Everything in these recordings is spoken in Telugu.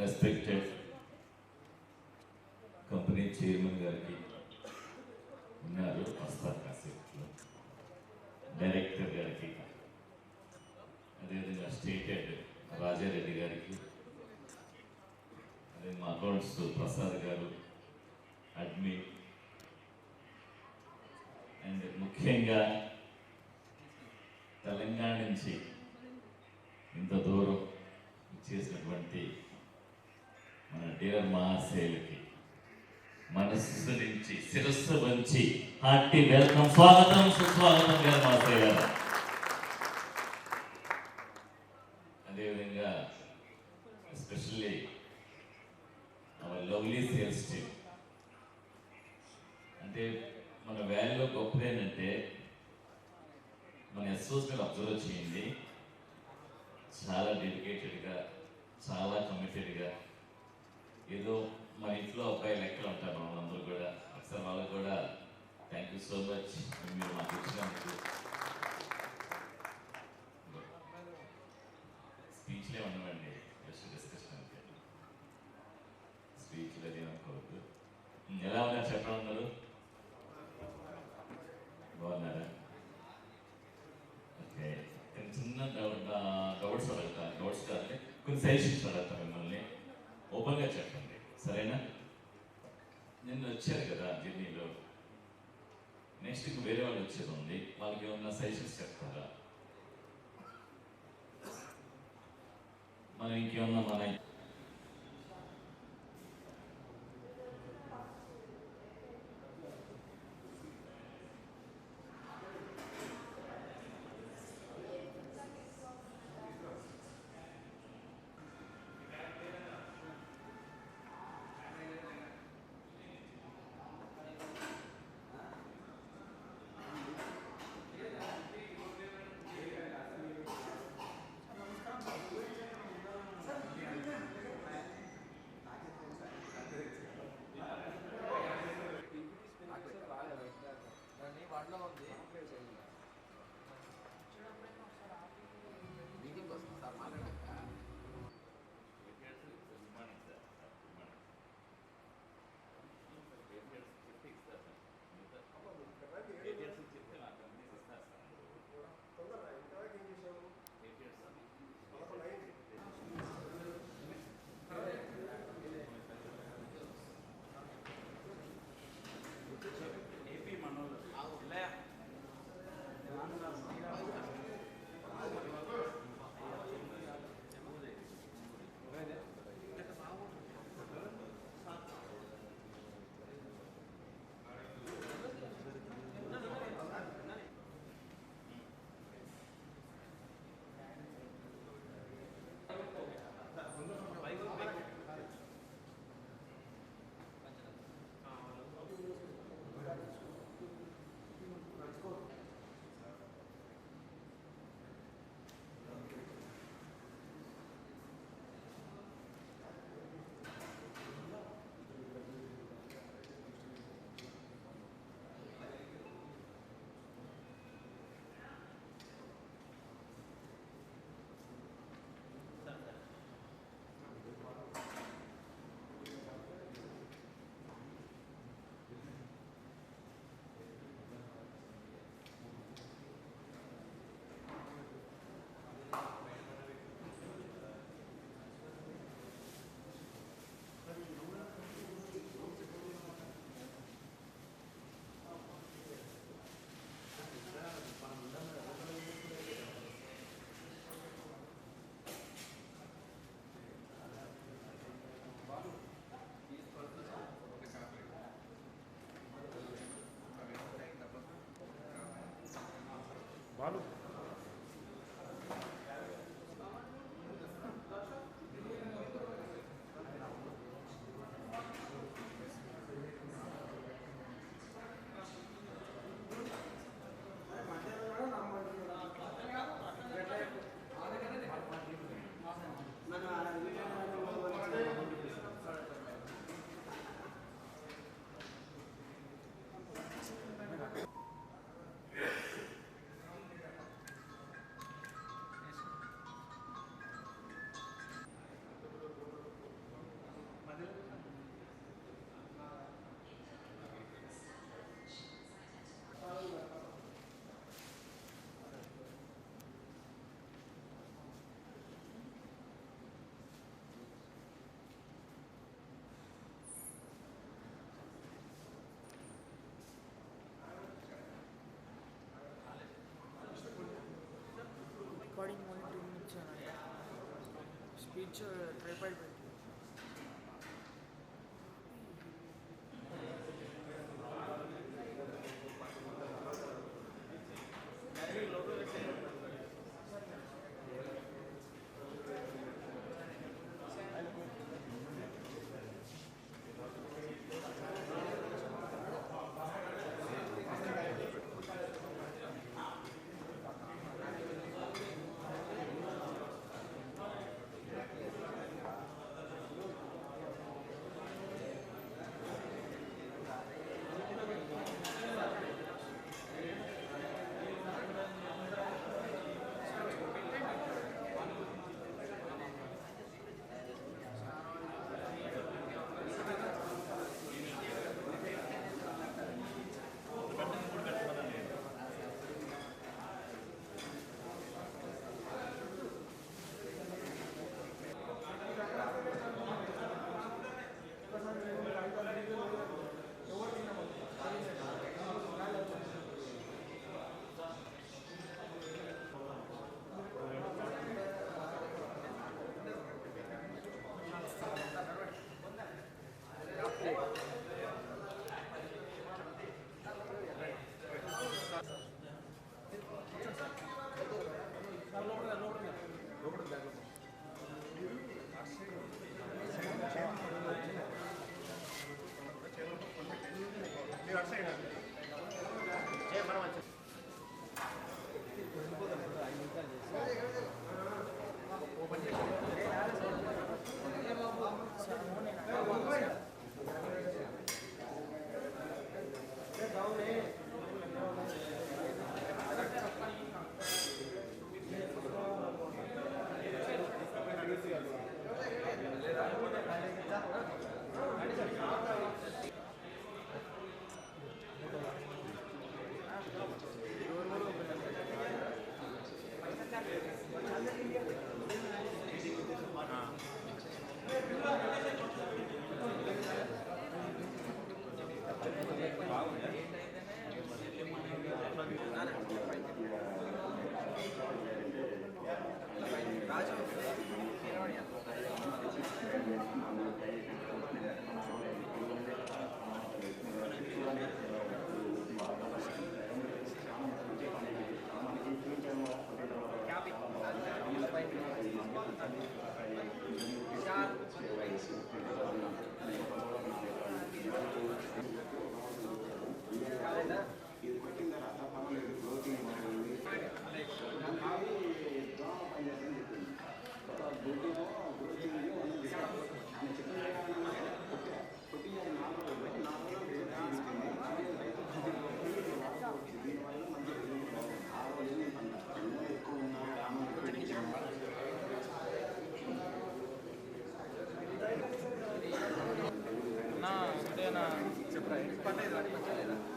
రెస్పెక్టెడ్ కంపెనీ చైర్మన్ గారికి ఉన్నారు, వస్తారు కాసేపులో. డైరెక్టర్ గారికి, అదేవిధంగా స్టేట్ హెడ్ రాజారెడ్డి గారికి, అదే మా అకౌంట్స్ ప్రసాద్ గారు, అడ్మిన్, అండ్ ముఖ్యంగా తెలంగాణ నుంచి ఇంత దూరం చేసినటువంటి మన డియర్ మహాశైలకి మనస్సు నుంచి శిరస్సు వంచి హార్టీ వెల్కమ్, స్వాగతం సుస్వాగతం డియర్ మహాశయ గారు. అదేవిధంగా especially hour lovely sales team. అంటే మన వాల్యూలో గొప్పదేంటంటే మన ఎస్ఓస్ మీరు అబ్జర్వ్ చేయండి, చాలా డెడికేటెడ్గా, చాలా కమిటెడ్గా, ఏదో మన ఇంట్లో అబ్బాయి లెక్కలు ఉంటారు వాళ్ళందరూ కూడా. ఒకసారి వాళ్ళకు కూడా థ్యాంక్ యూ సో మచ్, మీరు మాకు ఇచ్చినందుకు. స్పీచ్లే ఉండవండి, జస్ట్ డిస్కషన్ అంటే. స్పీచ్లు అది అనుకోవద్దు. ఎలా ఉన్నారు చెప్పండి అందరూ? బాగున్నారా? ఓకే, చిన్న డౌట్స్ అడుగుతాను. డౌట్స్ కాదండి, కొన్ని సజెషన్స్ అడుగుతాను మిమ్మల్ని. ఓపెన్గా చెప్పండి, సరేనా? నిన్న వచ్చారు కదా జర్నీలో, నెక్స్ట్ ఇంక వేరే వాళ్ళు వచ్చేది ఉంది, వాళ్ళకి ఏమన్నా సజెషన్స్ చెప్తారా? మనం ఇంకేమన్నా మన బాలు స్విచ్ ట్రైపాడ్ పెట్టి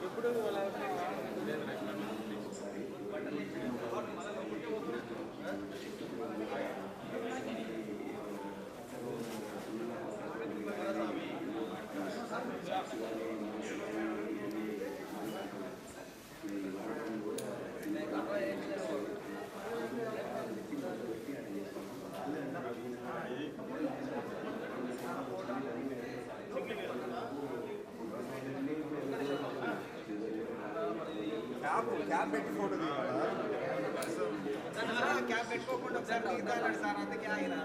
ఎప్పుడు క్యాబ్ పెట్టి ఫోటో క్యాబ్ పెట్టుకోకుండా ఒకసారి దిగుతాడు సార్ అందుకే ఆయన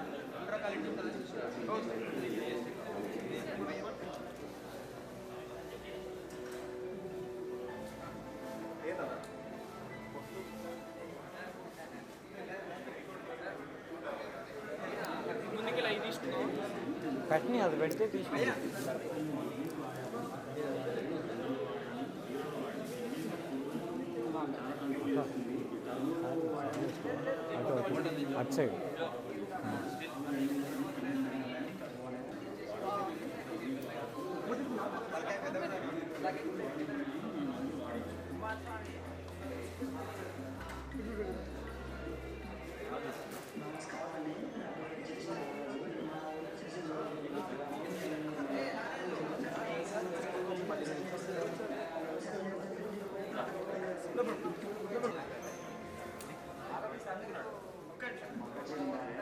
ముందుకి లైట్ తీసుకున్నాం కట్ని అది పెడితే తీసుకున్నా అటు సైడ్ Okay.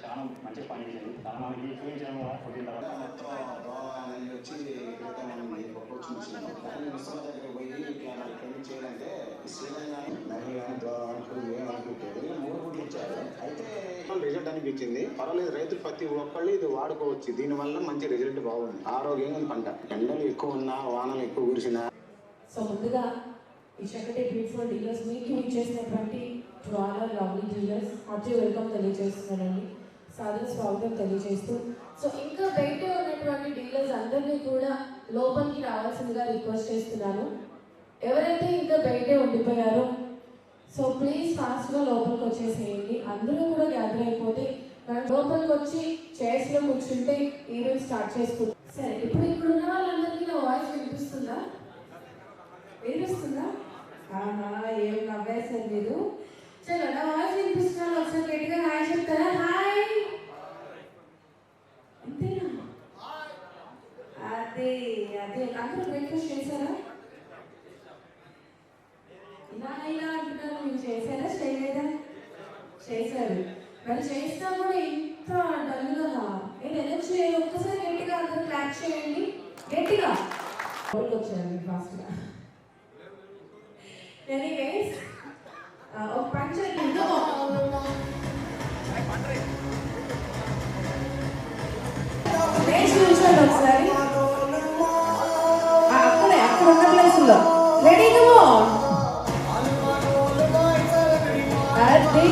చాలా మంచి పని చేసింది. చాలా మందికి చూపించడం కూడా కొట్టిన తర్వాత మొత్తం దోమలు వచ్చి ఇక్కడితో మనం చూసాము. మిశ్రమ దగ్గర పోయి ఇట్లా ట్రైనింగ్ చేయాలంటే మూడు గుడ్లు ఇచ్చారు. అయితే రిజల్ట్ అనిపించింది, పర్వాలేదు. రైతులు ప్రతి ఒక్కళ్ళు ఇది వాడుకోవచ్చు. దీనివల్ల మంచి రిజల్ట్ బాగుంది. ఆరోగ్యంగా ఉంది పంట. ఎండలు ఎక్కువ ఉన్నా, వానలు ఎక్కువ కురిసినా. సో ముందుగా ఈ చక్కటి బ్యూటిఫుల్ డీలర్స్ మీకు ఇచ్చేసినటువంటి చాలా లవ్లీ డీలర్స్ హార్టీ వెల్కమ్ తెలియజేస్తున్నానండి, సాదర స్వాగతం తెలియజేస్తూ. సో ఇంకా బయట ఉన్నటువంటి డీలర్స్ అందరినీ కూడా లోపలికి రావాల్సిందిగా రిక్వెస్ట్ చేస్తున్నాను. ఎవరైతే ఇంకా బయటే ఉండిపోయారో సో ప్లీజ్ ఫాస్ట్గా లోపలికి వచ్చేసేయండి. అందరూ కూడా గ్యాదర్ అయిపోతే మనం లోపలికి వచ్చి చైర్స్లో కూర్చుంటే ఈవెంట్ స్టార్ట్ చేసుకుంటాం. సరే, ఇప్పుడు ఇక్కడ ఉన్న వాళ్ళందరికీ నా వాయిస్ వినిపిస్తుందా? వినిపిస్తుందా? ఏం నవ్వేసారు మీరు. చలో, నా వాయిస్ వినిపిస్తున్నాను. ఒకసారి గట్టిగా హాయ్ చెప్తారా? హాయ్. అంతేనా? అదే అదే అందరూ బ్రేక్ఫాస్ట్ చేశారా? ఇలా అంటున్నారు. మీరు చేశారా? చేయలేదా? చేశారు. మరి చేసినా కూడా ఇంత డల్గా నేను ఎనర్జీ. ఒక్కసారి గట్టిగా అందరూ క్లాప్ చేయండి, గట్టిగా. వచ్చారు ఫాస్ట్గా. ఎనీవేస్ ఒక పంచర్ చూసాను ఒకసారి అక్కడే అక్కడ ఉన్న ప్లేస్లో. రెడీ కమో అది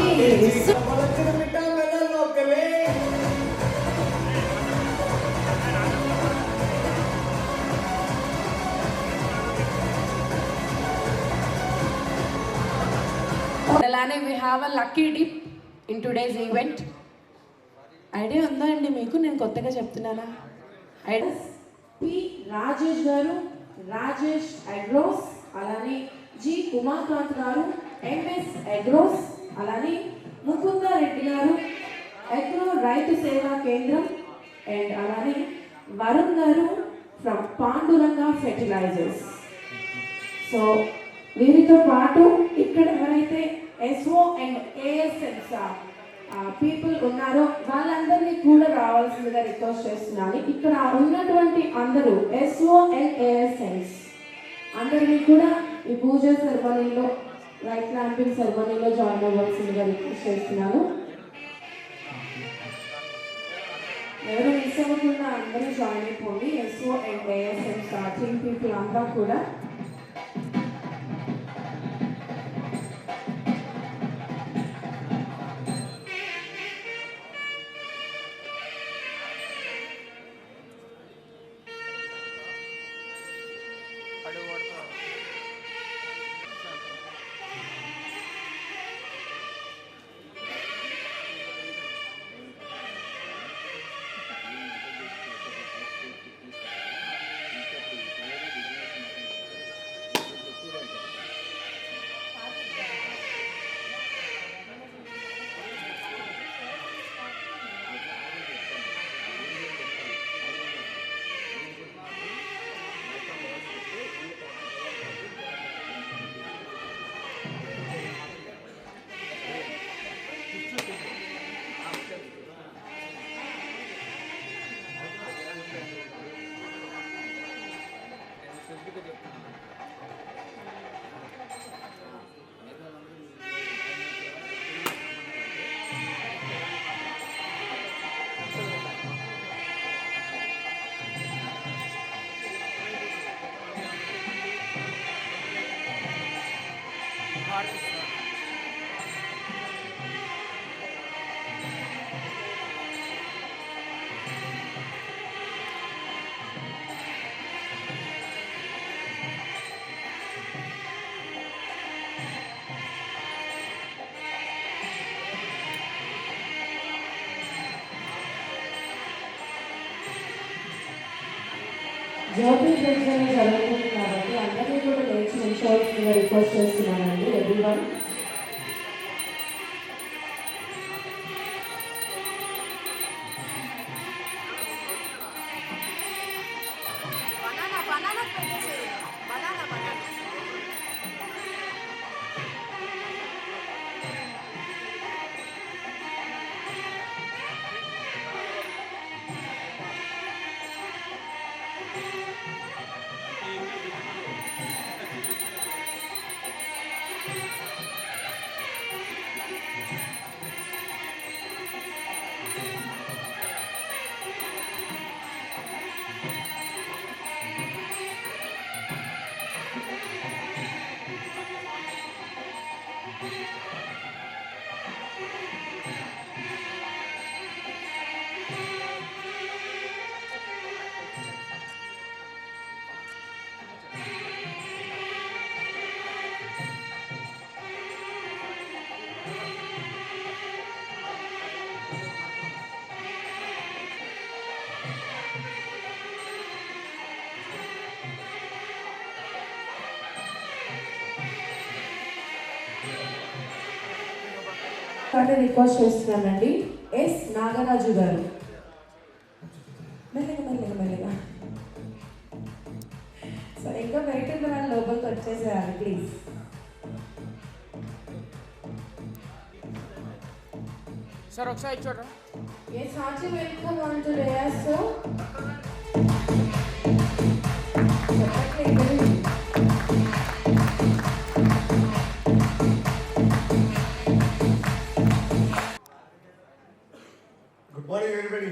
అలానే we have a lucky dip in today's event. Idea ఉందా అండి మీకు? నేను కొత్తగా చెప్తున్నానా? పి రాజేష్ గారు, రాజేష్ అగ్రోస్, అలానే జి ఉమాకాంత్ గారు, ఎంఎస్ అగ్రోస్, అలానే ముకుందారెడ్డి గారు, అగ్రో రైతు సేవా కేంద్రం, అండ్ అలానే వరుణ్ గారు ఫ్రమ్ పాండురంగ ఫెర్టిలైజర్స్. సో వీరితో పాటు ఇక్కడ ఎవరైతే ఎస్ఓ అండ్ ఏఎస్ఎన్స్ పీపుల్ ఉన్నారో వాళ్ళందరినీ కూడా రావాల్సిందిగా రిక్వెస్ట్ చేస్తున్నాను. ఇక్కడ ఉన్నటువంటి అందరూ ఎస్ఓ అండ్ ఏఎస్ఎన్స్ అందరినీ కూడా ఈ పూజ సెరమనీలో, లైట్ ల్యాంపింగ్ సెరమనీలో జాయిన్ అవ్వాల్సిందిగా రిక్వెస్ట్ చేస్తున్నాను. ఎవరు మిస్ అవ్వకుండా అందరూ జాయిన్ అయిపోండి. ఎస్ఓ అండ్ ఏఎస్ఎన్స్ టీమ్ పీపుల్ అంతా కూడా. జ్యోతి ప్రజ్వలన జరుగుతుంది కాబట్టి అందరినీ కూడా లేచి నిల్చోవాల్సిందిగా రిక్వెస్ట్ చేస్తున్నానండి. ఎవ్రీవన్ కాబట్టి రిక్వెస్ట్ చేస్తున్నానండి ఎస్ నాగరాజు గారు. మెల్లగా మెల్లగా మెల్లగా. సో ఇంకా బయట ఉన్న వాళ్ళు లోపలికి వచ్చేసేయాలి ప్లీజ్. సార్ ఒకసారి చూడరా. Yes, heartily welcome on to Reyes, sir. Good morning everybody.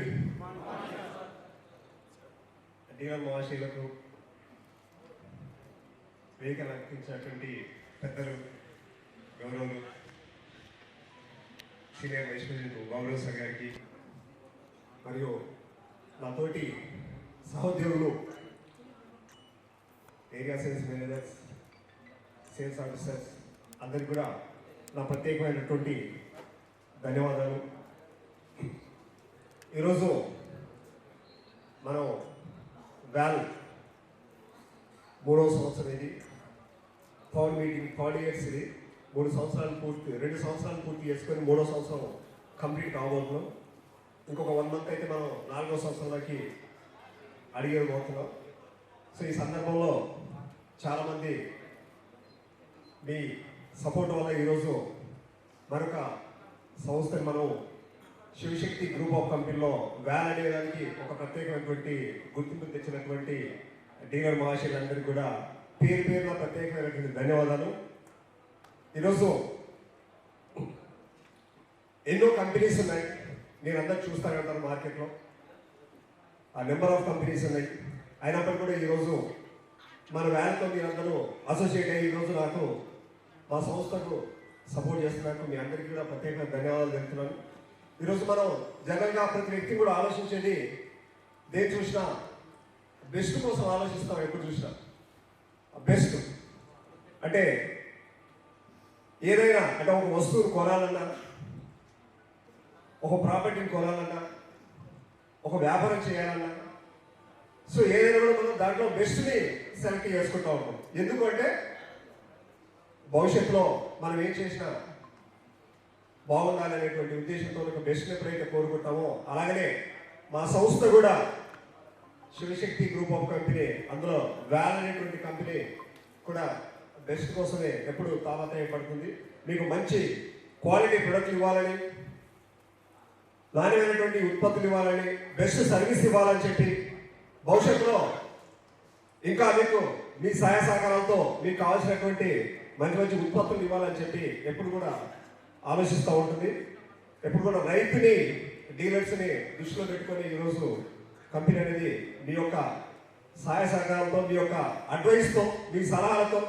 డిఆర్ మహాశైలకు వేదిక అలంకరించినటువంటి పెద్దలు, గౌరవులు, senior vice president Gaurav sir గారికి, మరియు నాతోటి సహోద్యోగులు, area sales managers, sales officers అందరికీ కూడా నా ప్రత్యేకమైనటువంటి ధన్యవాదాలు. ఈరోజు మనం వ్యాల్ 3వ సంవత్సరం, ఇది పవర్ మీటింగ్ 40 ఇయర్స్, ఇది 2 సంవత్సరాలు పూర్తి చేసుకొని 3వ సంవత్సరం కంప్లీట్ కాబోతున్నాం. ఇంకొక 1 మంత్ అయితే మనం 4వ సంవత్సరంలోకి అడిగేపోతున్నాం. సో ఈ సందర్భంలో చాలామంది మీ సపోర్ట్ వల్ల ఈరోజు మరొక సంస్థని మనం శివశక్తి గ్రూప్ ఆఫ్ కంపెనీలో వ్యాల్ అనేదానికి ఒక ప్రత్యేకమైనటువంటి గుర్తింపు తెచ్చినటువంటి డీలర్ మహాశయులందరికీ కూడా పేరు పేరున ప్రత్యేకమైనటువంటి ధన్యవాదాలు. ఈరోజు ఎన్నో కంపెనీస్ ఉన్నాయి, మీరందరూ చూస్తూనే ఉంటారు మార్కెట్లో, ఆ నెంబర్ ఆఫ్ కంపెనీస్ ఉన్నాయి. అయినప్పటికీ కూడా ఈరోజు మన వ్యాల్తో మీరందరూ అసోసియేట్ అయ్యి ఈరోజు నాకు మా సంస్థకు సపోర్ట్ చేస్తున్నందుకు మీ అందరికీ కూడా ప్రత్యేకంగా ధన్యవాదాలు తెలుపుతున్నాను. ఈరోజు మనం జనరల్గా ప్రతి వ్యక్తి కూడా ఆలోచించేది దేని చూసినా బెస్ట్ కోసం ఆలోచిస్తాం. ఎప్పుడు చూసినా బెస్ట్ అంటే ఏదైనా, అంటే ఒక వస్తువును కొనాలన్నా, ఒక ప్రాపర్టీని కొనాలన్నా, ఒక వ్యాపారం చేయాలన్నా, సో ఏదైనా కూడా మనం దాంట్లో బెస్ట్ని సెలెక్ట్ చేసుకుంటూ ఉంటాం. ఎందుకంటే భవిష్యత్తులో మనం ఏం చేసినా బాగుండాలనేటువంటి ఉద్దేశంతో ఒక బెస్ట్ని ఎప్పుడైతే కోరుకుంటామో, అలాగనే మా సంస్థ కూడా శివశక్తి గ్రూప్ ఆఫ్ కంపెనీ, అందులో వ్యాల్ అనేటువంటి కంపెనీ కూడా బెస్ట్ కోసమే ఎప్పుడు తాపత్రయపడుతుంది. మీకు మంచి క్వాలిటీ ప్రొడక్ట్లు ఇవ్వాలని, నాణ్యమైనటువంటి ఉత్పత్తులు ఇవ్వాలని, బెస్ట్ సర్వీస్ ఇవ్వాలని చెప్పి భవిష్యత్తులో ఇంకా మీకు మీ సహాయ సహకారాలతో మీకు కావాల్సినటువంటి మంచి మంచి ఉత్పత్తులు ఇవ్వాలని చెప్పి ఎప్పుడు కూడా ఆలోచిస్తూ ఉంటుంది. ఎప్పుడు కూడా రైతుని, డీలర్స్ని దృష్టిలో పెట్టుకొని ఈరోజు కంపెనీ అనేది మీ యొక్క సహాయ సహకారంతో, మీ యొక్క అడ్వైస్తో, మీ సలహాలతో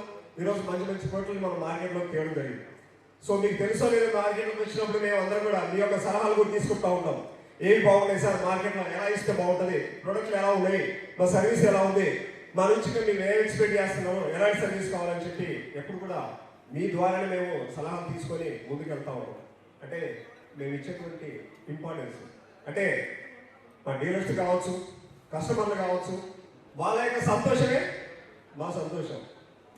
ఈరోజు మంచి మంచి ప్రోడక్ట్ని మనం మార్కెట్లోకి తేవడం జరిగింది. సో మీకు తెలుసో లేదో, మార్కెట్లోకి వచ్చినప్పుడు మేము అందరం కూడా మీ యొక్క సలహాలు కూడా తీసుకుంటూ ఉంటాం. ఏవి బాగున్నాయి సార్, మార్కెట్లో ఎలా ఇస్తే బాగుంటుంది, ప్రొడక్ట్లు ఎలా ఉన్నాయి, మా సర్వీస్ ఎలా ఉంది, మా నుంచి మేము ఏం ఎక్స్పెక్ట్ చేస్తున్నాము, ఎలాంటి సర్వీస్ కావాలని చెప్పి ఎప్పుడు కూడా మీ ద్వారానే మేము సలహాలు తీసుకొని ముందుకు వెళ్తా ఉంటాం. అంటే మేము ఇచ్చేటువంటి ఇంపార్టెన్స్ అంటే మా డీలర్స్ కావచ్చు, కస్టమర్లు కావచ్చు, వాళ్ళ యొక్క సంతోషమే మా సంతోషం.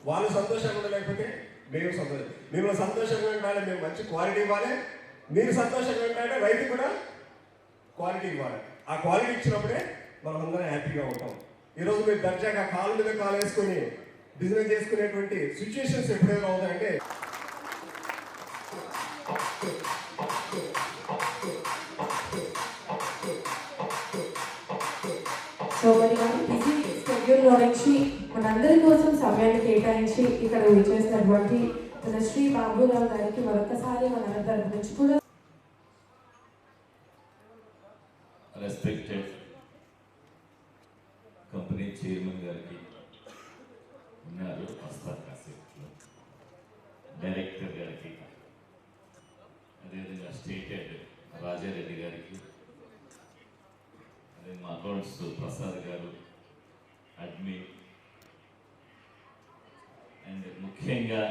వాళ్ళు సంతోషంగా ఉండలేకపోతే మేము సంతోషం. మిమ్మల్ని సంతోషంగా ఉండాలి, మేము మంచి క్వాలిటీ ఇవ్వాలి. మీరు సంతోషంగా ఉండాలంటే రైతు కూడా క్వాలిటీ ఇవ్వాలి. ఆ క్వాలిటీ ఇచ్చినప్పుడే మనం అందరం హ్యాపీగా ఉంటాం. ఈరోజు మీరు దర్జాగా కాలు మీద కాలు వేసుకొని బిజినెస్ చేసుకునేటువంటి సిచ్యువేషన్స్ ఎప్పుడైనా అవుతాయంటే, సో మరి బిజీ షెడ్యూల్లో నుంచి మనందరి కోసం సమయాన్ని కేటాయించి ఇక్కడ విచ్చేసినటువంటి మన శ్రీ బాబురావు గారికి మరొకసారి మన తరఫు నుంచి కూడా రెస్పెక్టెడ్ కంపెనీ చైర్మన్ గారికి ఉన్నారు, వస్తారు కాసేపులో, డైరెక్టర్ గారికి, అదేవిధంగా స్టేట్ హెడ్ రాజారెడ్డి గారికి, అదే మా అకౌంట్స్ ప్రసాద్ గారు, అడ్మిన్, అండ్ ముఖ్యంగా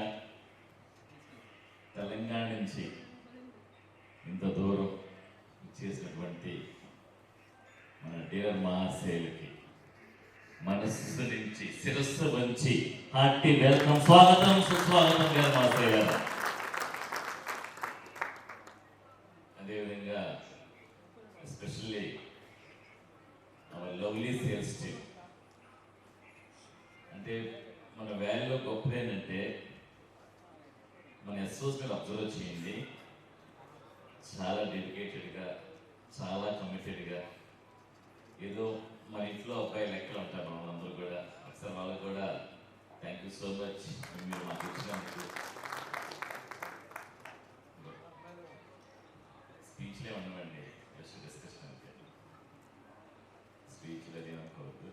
తెలంగాణ నుంచి ఇంత దూరం చేసినటువంటి మన డీలర్ మహాశయులకి మనస్సు నుంచి, శిరస్సు వంచి హార్టీ వెల్కమ్, స్వాగతం, సుస్వాగతం డీలర్ మహాశయ గారు. అదేవిధంగా especially hour lovely sales team. అంటే మన వ్యాలీలో గొప్పది ఏంటంటే మన ఎస్ఓస్ మీరు అబ్జర్వ్ చేయండి, చాలా డెడికేటెడ్గా, చాలా కమిటెడ్గా, ఏదో మన ఇంట్లో అబ్బాయి లెక్కలు ఉంటారు వాళ్ళందరూ కూడా. ఒకసారి వాళ్ళకు కూడా థ్యాంక్ యూ సో మచ్ మీరు మాకు ఇచ్చినందుకు. స్పీచ్లే ఉండవండి, జస్ట్ డిస్కషన్ అంటే. స్పీచ్లు అది అనుకోవద్దు.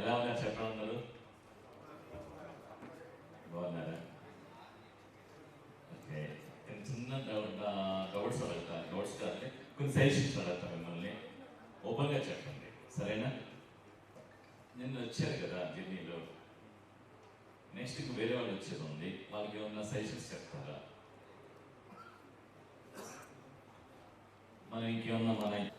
ఎలా ఉన్నారు చెప్పడం ఉన్నారు? బాగున్నారా? ఓకే, చిన్న డౌట్స్ అడుగుతా. డౌట్స్ కాదు, కొన్ని సజెషన్స్ అడుగుతా మిమ్మల్ని. ఓపెన్గా చెప్పండి, సరేనా? నిన్న వచ్చారు కదా జర్నీలో, నెక్స్ట్ వేరే వాళ్ళు వచ్చేది ఉంది, వాళ్ళకి ఏమన్నా సజెషన్స్ చెప్తారా? మనం ఇంకేమన్నా మన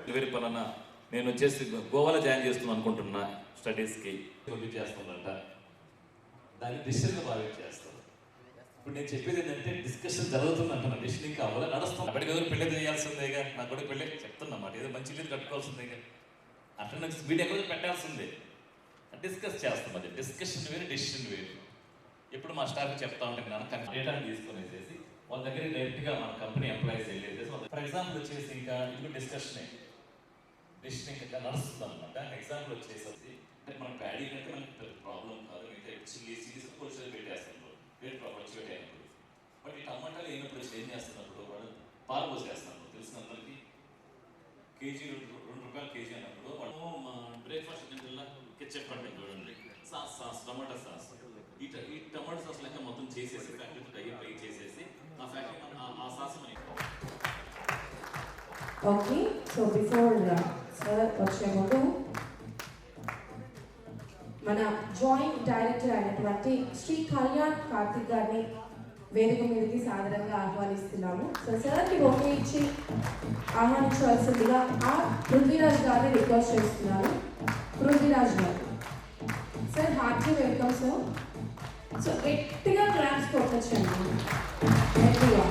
డెలివరీ పనున నేను వచ్చేసి గోవాలో జాయిన్ చేస్తున్నాను అనుకుంటున్నా స్టడీస్కి. చేస్తుందంట, దాన్ని డిసిషన్గా భావించి చేస్తాను. ఇప్పుడు నేను చెప్పేది ఏంటంటే డిస్కషన్ జరుగుతుందంట, డిసిషన్ ఇంకా అవ్వాలి, నడుస్తుంది. అప్పటికి ఎవరు పెళ్లి చేయాల్సిందేగా, నాకు కూడా పెళ్ళి చెప్తున్నమాట, ఏదో మంచి ఇల్లు కట్టుకోవాల్సిందేగా, అటెండెన్స్ వీడియో కూడా పెట్టాల్సిందే. డిస్కస్ చేస్తాం, అది డిస్కషన్ వేరు, డెసిషన్ వేరు. ఎప్పుడు మా స్టాఫ్ చెప్తా ఉంటాను, నాకు డేటాను తీసుకునేసేసి వాళ్ళ దగ్గర డైరెక్ట్గా మన కంపెనీ ఎంప్లాయీస్ వెళ్ళేసేసి, ఫర్ ఎగ్జాంపుల్ వచ్చేసి ఇంకా ఇప్పుడు డిస్కషన్ ఇంకా నడుస్తుంది అనమాట. ఎగ్జాంపుల్ వచ్చేసి మనం ప్యాడీ అంటే మనకి ప్రాబ్లం కాదు, ఇంకా సిరీస్ పొజిషన్ పెట్టేస్తున్నారు, రేట్ ప్రాపర్టీ పెట్టేటప్పుడు. బట్ ఈ టమాటాలు అయినప్పుడు ఏం చేస్తున్నప్పుడు వాడు పాలు పోసేస్తున్నారు, తెలిసినందరికి కేజీ 2 రూపాయలు కేజీ అన్నప్పుడు వాడు మా బ్రేక్ఫాస్ట్ తింటున్నా కెచ్చప్ అంటే చూడండి, సాస్ టమాటా సాస్, ఈ టమాటా సాస్ లెక్క మొత్తం చేసేసి ఫ్యాక్టరీ ఫ్రై చేసేసి ఆ ఫ్యాక్టరీ ఆ సాస్ మనకి. ఓకే, సో బిఫోర్ సార్ వచ్చే ముందు మన జాయింట్ డైరెక్టర్ అయినటువంటి శ్రీ కళ్యాణ్ కార్తిక్ గారిని వేదిక మీదకి సాదరంగా ఆహ్వానిస్తున్నాము. సో సార్కి ఓకే ఇచ్చి ఆహ్వానించవలసిందిగా పృథ్వీరాజ్ గారిని రిక్వెస్ట్ చేస్తున్నాను. పృథ్వీరాజ్ గారు sir, heartly welcome sir. So గట్టిగా క్లాప్స్ కొట్టచ్చండి, గట్టిగా.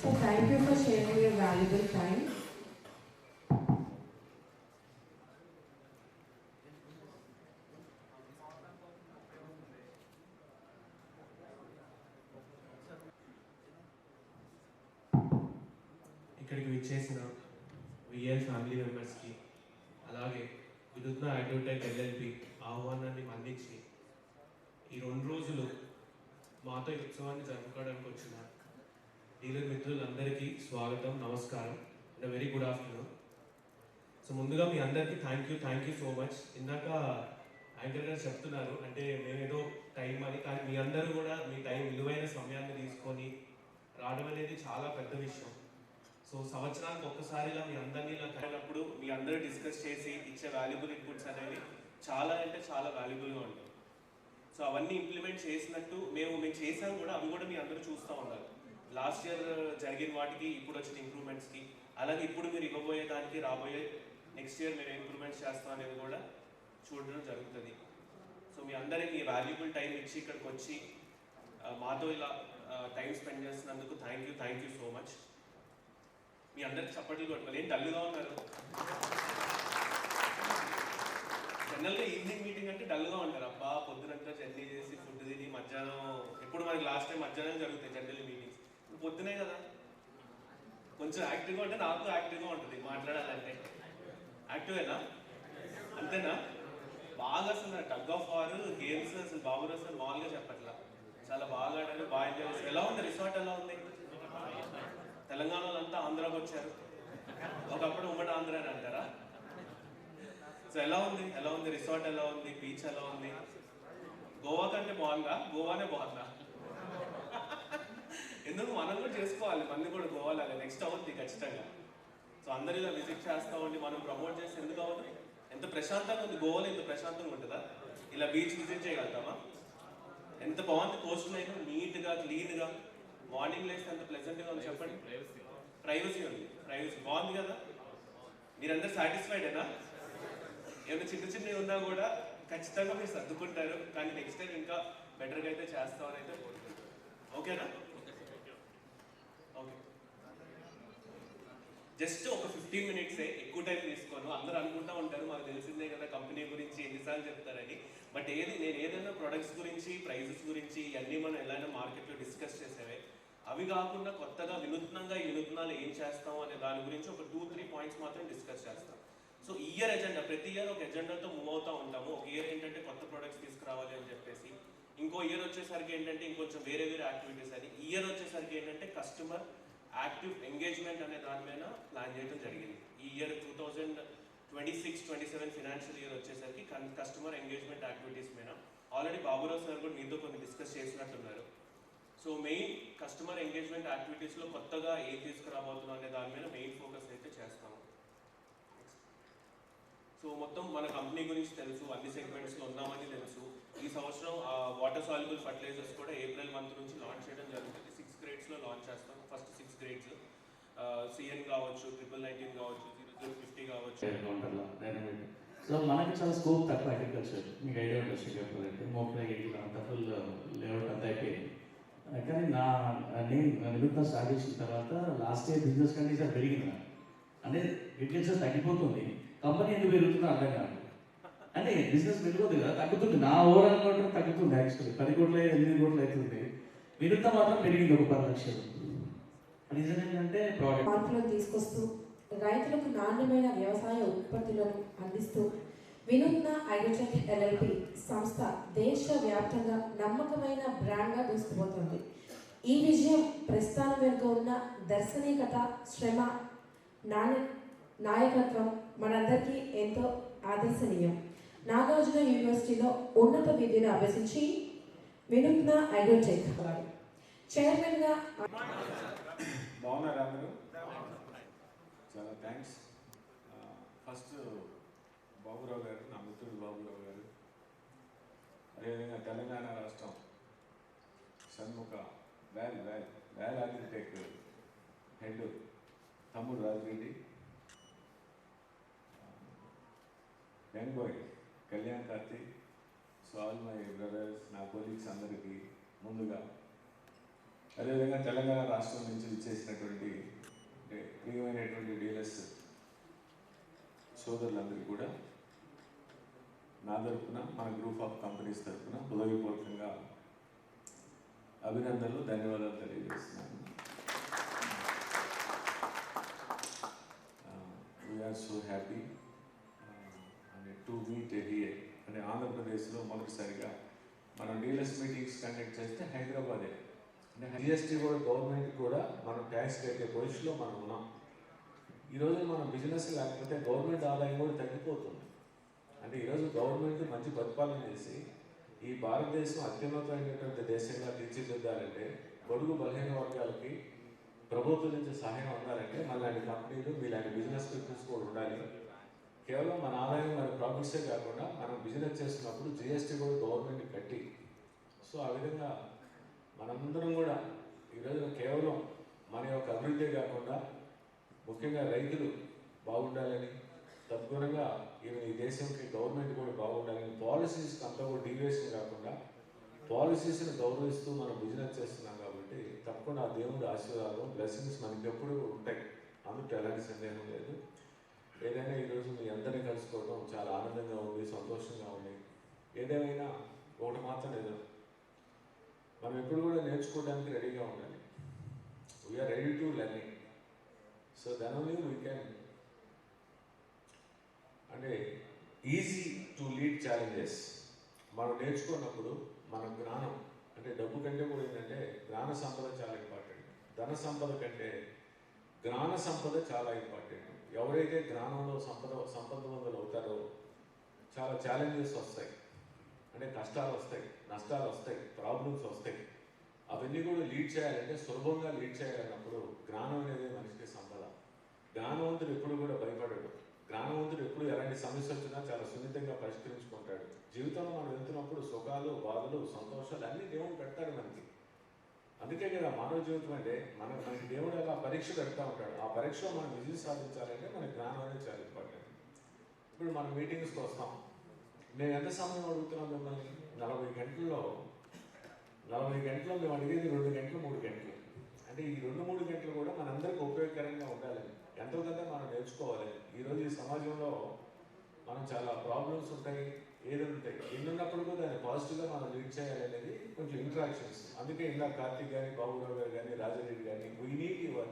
So thank you for sharing your valuable time. ఇక్కడికి విచ్చేసిన విఎల్ ఫ్యామిలీ మెంబర్స్కి, అలాగే వినూత్న అడ్వర్టైజ్ ఎల్ఎల్పి ఆహ్వానాన్ని మన్నించి ఈ 2 రోజులు మాతో ఈ ఉత్సవాన్ని జరుపుకోవడానికి వచ్చిన డీలర్ మిత్రులందరికీ స్వాగతం, నమస్కారం and very good afternoon. So ముందుగా మీ అందరికీ థ్యాంక్ యూ సో మచ్. ఇందాక యాంకర్ గారు చెప్తున్నారు అంటే మేమేదో టైం అని, కానీ మీ అందరూ కూడా మీ టైం విలువైన సమయాన్ని తీసుకొని రావడం అనేది చాలా పెద్ద విషయం. సో సంవత్సరానికి ఒక్కసారిగా మీ అందరినీ ఇలా కలిగినప్పుడు మీ అందరూ డిస్కస్ చేసి ఇచ్చే వాల్యుబుల్ ఇన్పుట్స్ అనేవి చాలా అంటే చాలా వాల్యుబుల్గా ఉంటాయి. సో అవన్నీ ఇంప్లిమెంట్ చేసినట్టు మేము చేసాం కూడా, అవి కూడా మీ అందరూ చూస్తూ ఉన్నారు. లాస్ట్ ఇయర్ జరిగిన వాటికి ఇప్పుడు వచ్చిన ఇంప్రూవ్మెంట్స్కి, అలాగే ఇప్పుడు మీరు ఇవ్వబోయే దానికి రాబోయే నెక్స్ట్ ఇయర్ మీరు ఇంప్రూవ్మెంట్స్ చేస్తాం అనేది కూడా చూడడం జరుగుతుంది. సో మీ అందరికీ మీ వాల్యుబుల్ టైం ఇచ్చి ఇక్కడికి వచ్చి మాతో ఇలా టైం స్పెండ్ చేస్తున్నందుకు థ్యాంక్ యూ సో మచ్. మీ అందరికి చప్పట్లు కొట్టుకోవాలి. ఏం డల్గా ఉన్నారు? జనరల్గా ఈవినింగ్ మీటింగ్ అంటే డల్గా ఉంటారు, అబ్బా పొద్దునంతా జర్నీ చేసి ఫుడ్ తిని మధ్యాహ్నం, ఎప్పుడు మనకి లాస్ట్ టైం మధ్యాహ్నం జరుగుతాయి జనరల్ మీటింగ్స్. ఇప్పుడు పొద్దునే కదా కొంచెం యాక్టివ్గా ఉంటే నాకు యాక్టివ్గా ఉంటుంది మాట్లాడాలంటే. యాక్టివేనా? అంతేనా? బాగా అసలు టగ్ ఆఫ్ వార్ గేమ్స్ అసలు బాబురావు అసలు మామూలుగా చెప్పట్లా, చాలా బాగా ఆడారు, బాగా ఎంజాయ్ చేశారు. ఎలా ఉంది రిసార్ట్? ఎలా ఉంది? తెలంగాణలో అంతా ఆంధ్రాకి వచ్చారు, ఒకప్పుడు ఉమ్మడి ఆంధ్ర అని అంటారా? సో ఎలా ఉంది రిసార్ట్? ఎలా ఉంది? బీచ్ ఎలా ఉంది? గోవా కంటే బాగుందా? గోవానే బాగుందా? ఎందుకు మనం కూడా చేసుకోవాలి, మంది కూడా గోవాలాగా నెక్స్ట్ అవుతుంది ఖచ్చితంగా. సో అందరూ ఇలా విజిట్ చేస్తూ ఉండి మనం ప్రమోట్ చేస్తే ఎందుకు అవ్వదు? ఎంత ప్రశాంతంగా ఉంది గోవాలో, ఎంత ప్రశాంతంగా ఉంటుందా? ఇలా బీచ్ విజిట్ చేయగలుగుతామా? ఎంత బాగుంది కోస్ట్ లైన్, నీట్గా క్లీన్గా, మార్నింగ్ లేస్తే ఎంత ప్లెజెంట్గా ఉంది చెప్పండి. ప్రైవసీ ఉంది, ప్రైవసీ బాగుంది కదా? మీరందరూ సాటిస్ఫైడేనా? ఏమైనా చిన్నవి ఉన్నా కూడా ఖచ్చితంగా మీరు సర్దుకుంటారు, కానీ నెక్స్ట్ టైం ఇంకా బెటర్గా అయితే చేస్తామని అయితే కోరుకుంటున్నాను. ఓకేనా? ఓకే, జస్ట్ ఒక 15 minutes, ఎక్కువ టైం తీసుకోను. అందరూ అనుకుంటా ఉంటారు మాకు తెలిసిందే కదా కంపెనీ గురించి ఎన్నిసార్లు చెప్తారని. బట్ నేను ఏదైనా ప్రొడక్ట్స్ గురించి, ప్రైజెస్ గురించి ఇవన్నీ మనం ఎలా మార్కెట్లో డిస్కస్ చేసేవే. అవి కాకుండా కొత్తగా వినూత్నంగా ఈ వినూత్నాలు ఏం చేస్తాం అనే దాని గురించి ఒక 2-3 పాయింట్స్ మాత్రం డిస్కస్ చేస్తాం. సో ఇయర్ ఎజెండా, ప్రతి ఇయర్ ఒక ఎజెండాతో మూవ్ అవుతూ ఉంటాము. ఒక ఇయర్ ఏంటంటే కొత్త ప్రొడక్ట్స్ తీసుకురావాలి అని చెప్పేసి, ఇంకో ఇయర్ వచ్చేసరికి ఏంటంటే ఇంకొంచెం వేరే యాక్టివిటీస్ అని, ఈ ఇయర్ వచ్చేసరికి ఏంటంటే కస్టమర్ యాక్టివ్ ఎంగేజ్మెంట్ అనే దాని మీద ప్లాన్ చేయడం జరిగింది. ఈ ఇయర్ 2026-27 ఫినాన్షియల్ ఇయర్ వచ్చేసరికి కస్టమర్ ఎంగేజ్మెంట్ యాక్టివిటీస్ మీద ఆల్రెడీ బాబురావు సార్ కూడా మీతో కొన్ని డిస్కస్ చేసినట్టున్నారు. సో మెయిన్ కస్టమర్ ఎంగేజ్మెంట్ యాక్టివిటీస్లో కొత్తగా ఏం తీసుకురాబోతున్నాం అనే దాని మీద మెయిన్ ఫోకస్ అయితే చేస్తాము. సో మొత్తం మన కంపెనీ గురించి తెలుసు, అన్ని సెగ్మెంట్స్లో ఉన్నామని తెలుసు. ఈ సంవత్సరం వాటర్ సాల్యుబుల్ ఫర్టిలైజర్స్ కూడా ఏప్రిల్ మంత్ నుంచి లాంచ్ చేయడం జరుగుతుంది. 6 grades లాంచ్ చేస్తాం. ఫస్ట్ 6 grades CN కావచ్చు, 99 కావచ్చు, 0050 కావచ్చు. సో మనకి చాలా స్కోప్ తక్కువ అగ్రికల్చర్, మీకు ఐడియా ఉంటుంది చెప్పాలంటే మోపలకి అంతా ఫుల్ లేఅవుట్ అంతా అయిపోయింది. కానీ నేను వినూత్న స్టార్ట్ చేసిన తర్వాత లాస్ట్ ఇయర్ బిజినెస్ కండిషన్ పెరిగింది. అంటే అగ్రికల్చర్ తగ్గిపోతుంది, కంపెనీ ఎందుకు పెరుగుతుందో అర్థం కాదు. అంటే బిజినెస్ పెరుగుతుంది కదా, తగ్గుతుంది. నా ఓవరాల్ కూడా తగ్గుతుంది. యాక్చువల్లీ 10 కోట్లు 8 కోట్లు అవుతుంది. వినూత్న మాత్రం పెరిగింది ఒక 10 లక్షలు. రీజన్ ఏంటంటే మార్పులను తీసుకొస్తూ రైతులకు నాణ్యమైన వ్యవసాయ ఉత్పత్తులను అందిస్తూ వినూత్న అగ్రోటెక్ LLP సంస్థ దేశవ్యాప్తంగా నమ్మకమైన బ్రాండ్గా దూసుకుపోతుంది. ఈ విజయం ప్రస్థానం వెనుక ఉన్న దర్శనీయత, శ్రమ, నాయకత్వం మనందరికీ ఎంతో ఆదర్శనీయం. నాగార్జున యూనివర్సిటీలో ఉన్నత విద్యను అభ్యసించి వినూత్న అగ్రోటెక్ చైర్మన్గా. బాగున్నారా అందరూ? చాలా థ్యాంక్స్. ఫస్ట్ బాబురావు గారు, నా మిత్రుడు బాబురావు గారు, అదేవిధంగా తెలంగాణ రాష్ట్రం షణ్ముఖ వ్యాల్ అగ్రిటెక్ హెడ్ తమ్ముడు Raja Reddy, young boy Kalyan Karthik, so all my brothers, నా కొలీగ్స్ అందరికీ ముందుగా, అదేవిధంగా తెలంగాణ రాష్ట్రం నుంచి ఇచ్చేసినటువంటి ప్రియమైనటువంటి డీలర్స్ సోదరులందరికీ కూడా నా తరఫున, మన గ్రూప్ ఆఫ్ కంపెనీస్ తరఫున హృదయపూర్వకంగా అభినందనలు, ధన్యవాదాలు తెలియజేస్తున్నాను. We are so happy to meet here. అంటే ఆంధ్రప్రదేశ్లో మొదటిసారిగా మనం డీలర్స్ మీటింగ్స్ కండక్ట్ చేస్తే హైదరాబాదే. అంటే GST కూడా గవర్నమెంట్ కూడా మనం ట్యాక్స్ కట్టే పొజిషన్లో మనం ఉన్నాం. ఈరోజు మనం బిజినెస్ లేకపోతే గవర్నమెంట్ ఆదాయం కూడా తగ్గిపోతుంది. అంటే ఈరోజు గవర్నమెంట్ మంచి పరిపాలన చేసి ఈ భారతదేశం అత్యున్నతమైనటువంటి దేశంగా తీర్చిదిద్దాలంటే, బడుగు బలహీన వర్గాలకి ప్రభుత్వం నుంచి సహాయం అందాలంటే మనలాంటి కంపెనీలు, మీలాంటి బిజినెస్ పీపుల్స్ కూడా ఉండాలి. కేవలం మన ఆదాయం, మన ప్రాఫిట్సే కాకుండా మనం బిజినెస్ చేస్తున్నప్పుడు GST కూడా గవర్నమెంట్ కట్టి, సో ఆ విధంగా మనందరం కూడా ఈరోజు కేవలం మన యొక్క అభివృద్ధి కాకుండా ముఖ్యంగా రైతులు బాగుండాలని, తద్గుణంగా ఈ దేశంకి గవర్నమెంట్ కూడా బాగుండాలని, పాలసీస్కి అంతా కూడా డీవియేషన్ కాకుండా పాలసీస్ని గౌరవిస్తూ మనం బిజినెస్ చేస్తున్నాం. కాబట్టి తప్పకుండా ఆ దేవుడి ఆశీర్వాదం, బ్లెస్సింగ్స్ మనకి ఎప్పుడు ఉంటాయి, అందుకు ఎలాంటి సందేహం లేదు. ఏదైనా ఈరోజు మీ అందరినీ కలుసుకోవడం చాలా ఆనందంగా ఉంది, సంతోషంగా ఉంది. ఏదేమైనా ఒకటి మాత్రం లేదు, మనం ఎప్పుడు కూడా నేర్చుకోవడానికి రెడీగా ఉండాలి. We are ready to learning. So then only we can అంటే ఈజీ టు లీడ్ ఛాలెంజెస్. మనం నేర్చుకున్నప్పుడు మన జ్ఞానం అంటే డబ్బు కంటే కూడా ఏంటంటే జ్ఞాన సంపద చాలా ఇంపార్టెంట్. ధన సంపద కంటే జ్ఞాన సంపద చాలా ఇంపార్టెంట్. ఎవరైతే జ్ఞానంలో సంపదవంతులు అవుతారో చాలా ఛాలెంజెస్ వస్తాయి, అంటే కష్టాలు వస్తాయి, నష్టాలు వస్తాయి, ప్రాబ్లమ్స్ వస్తాయి. అవన్నీ కూడా లీడ్ చేయాలంటే సులభంగా లీడ్ చేయాలన్నప్పుడు జ్ఞానం అనేది మనిషికి సంపద. జ్ఞానవంతుడు ఎప్పుడు కూడా భయపడడు. జ్ఞానవంతుడు ఎప్పుడు ఎలాంటి సమస్య వచ్చినా చాలా సున్నితంగా పరిష్కరించుకుంటాడు. జీవితంలో మనం వెళ్తున్నప్పుడు సుఖాలు, బాధలు, సంతోషాలు అన్నీ దేవుడు పెడతాడు మనకి. అందుకే కదా మానవ జీవితం అంటే మనకి దేవుడు అలా పరీక్ష పెడతా ఉంటాడు. ఆ పరీక్షలో మనం విజయం సాధించాలంటే మన జ్ఞానం అనేది చాలా ఇంపార్టెంట్. ఇప్పుడు మనం మీటింగ్స్కి వస్తాం, మేము ఎంత సమయం అడుగుతున్నాం మిమ్మల్ని? 40 గంటల్లో మేము అడిగేది 2 గంటలు 3 గంటలు. అంటే ఈ 2-3 గంటలు కూడా మనందరికీ ఉపయోగకరంగా ఉండాలని, ఎంతో కొంత మనం నేర్చుకోవాలి. ఈరోజు ఈ సమాజంలో మనం చాలా ప్రాబ్లమ్స్ ఉంటాయి, ఏది ఉంటాయి, ఎన్నున్నప్పుడు కూడా దాన్ని పాజిటివ్గా మనం లీడ్ చేయాలి అనేది కొంచెం ఇంట్రాక్షన్స్. అందుకే ఇలా కార్తీక్ కానీ, బాబురావు గారు కానీ, రాజారెడ్డి కానీ, we need your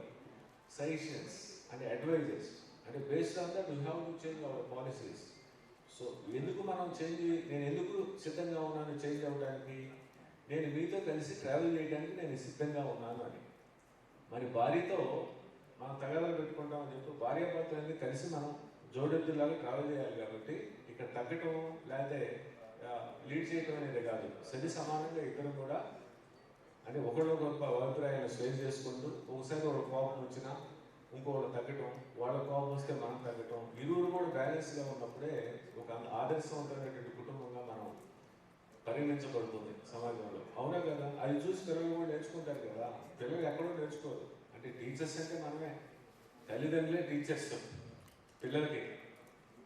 suggestions and advises. అంటే based on that we have to change our policies. So ఎందుకు మనం నేను ఎందుకు సిద్ధంగా ఉన్నాను చేంజ్ అవ్వడానికి? నేను మీతో కలిసి ట్రావెల్ చేయడానికి నేను సిద్ధంగా ఉన్నాను అని. మరి భార్యతో మనం తగాదాలు పెట్టుకుంటామని చెప్పి భార్యాభర్తలన్నీ కలిసి మనం జోడెద్దులాగా ట్రావెల్ చేయాలి. కాబట్టి ఇక్కడ తగ్గటం లేకపోతే లీడ్ చేయటం అనేది కాదు, సరి సమానంగా ఇద్దరు కూడా అంటే ఒకళ్ళు గొప్ప అభిప్రాయాలను షేర్ చేసుకుంటూ ఒకసారి ఒక కోపం వచ్చినా ఇంకొకళ్ళు తగ్గటం, వాళ్ళ కోపం వస్తే మనం తగ్గటం, ఇరువురు కూడా బ్యాలెన్స్గా ఉన్నప్పుడే ఒక ఆదర్శవంతమైనటువంటి కుటుంబంగా మనం పరిగణించబడుతుంది సమాజంలో. అవునా కదా? అది చూసి పిల్లలు కూడా నేర్చుకుంటారు కదా. పిల్లలు ఎక్కడో నేర్చుకోరు. అంటే టీచర్స్ అంటే మనమే, తల్లిదండ్రులే టీచర్స్ పిల్లలకి.